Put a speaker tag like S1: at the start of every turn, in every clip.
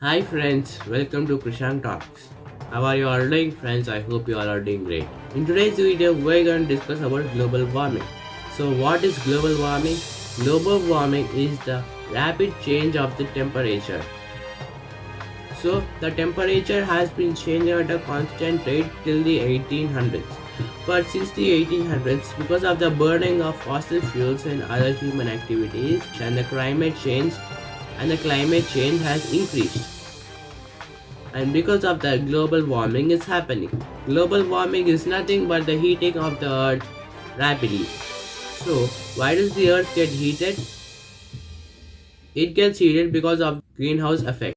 S1: Hi friends, welcome to Krishang Talks. How are you all doing friends? I hope you all are doing great. In today's video, we're going to discuss about global warming. So what is global warming? Global warming is the rapid change of the temperature. So the temperature has been changing at a constant rate till the 1800s. But since the 1800s, because of the burning of fossil fuels and other human activities and the climate change has increased. And because of that, global warming is happening. Global warming is nothing but the heating of the earth rapidly. So why does the earth get heated? It gets heated because of greenhouse effect.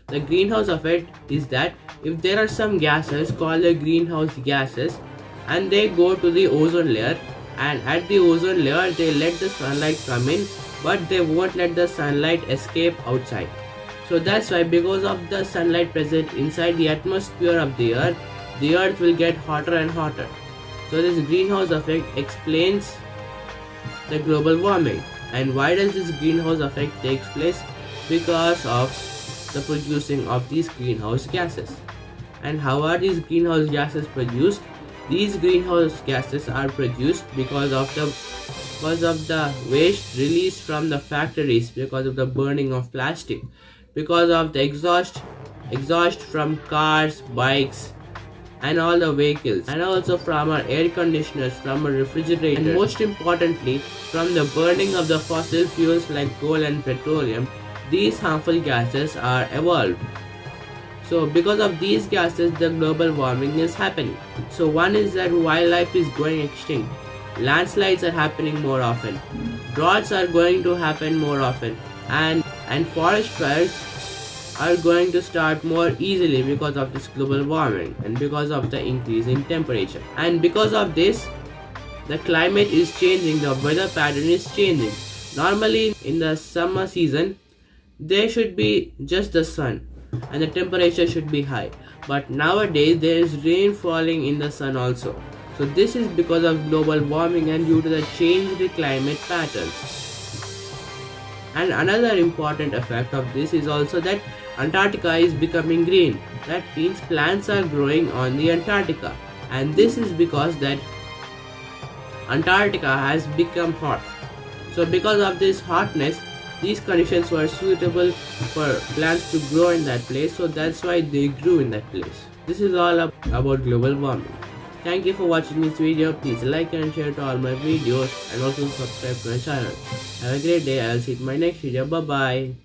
S1: The greenhouse effect is that if there are some gases called the greenhouse gases and they go to the ozone layer, and at the ozone layer they let the sunlight come in, but they won't let the sunlight escape outside. So that's why, because of the sunlight present inside the atmosphere of the earth will get hotter and hotter. So this greenhouse effect explains the global warming. And why does this greenhouse effect takes place? Because of the producing of these greenhouse gases. And how are these greenhouse gases produced? These greenhouse gases are produced because of the waste released from the factories, because of the burning of plastic, because of the exhaust from cars, bikes and all the vehicles, and also from our air conditioners, from our refrigerator, and most importantly from the burning of the fossil fuels like coal and petroleum. These harmful gases are evolved. So because of these gases, the global warming is happening. So one is that wildlife is going extinct, landslides are happening more often, droughts are going to happen more often, and forest fires are going to start more easily because of this global warming and because of the increase in temperature. And because of this, the climate is changing, the weather pattern is changing. Normally in the summer season, there should be just the sun and the temperature should be high, but nowadays there is rain falling in the sun also. So this is because of global warming and due to the changed climate patterns. And another important effect of this is also that Antarctica is becoming green. That means plants are growing on the Antarctica, and this is because that Antarctica has become hot. So because of this hotness, these conditions were suitable for plants to grow in that place, so that's why they grew in that place. This is all about global warming. Thank you for watching this video. Please like and share to all my videos and also subscribe to my channel. Have a great day. I'll see you in my next video. Bye bye.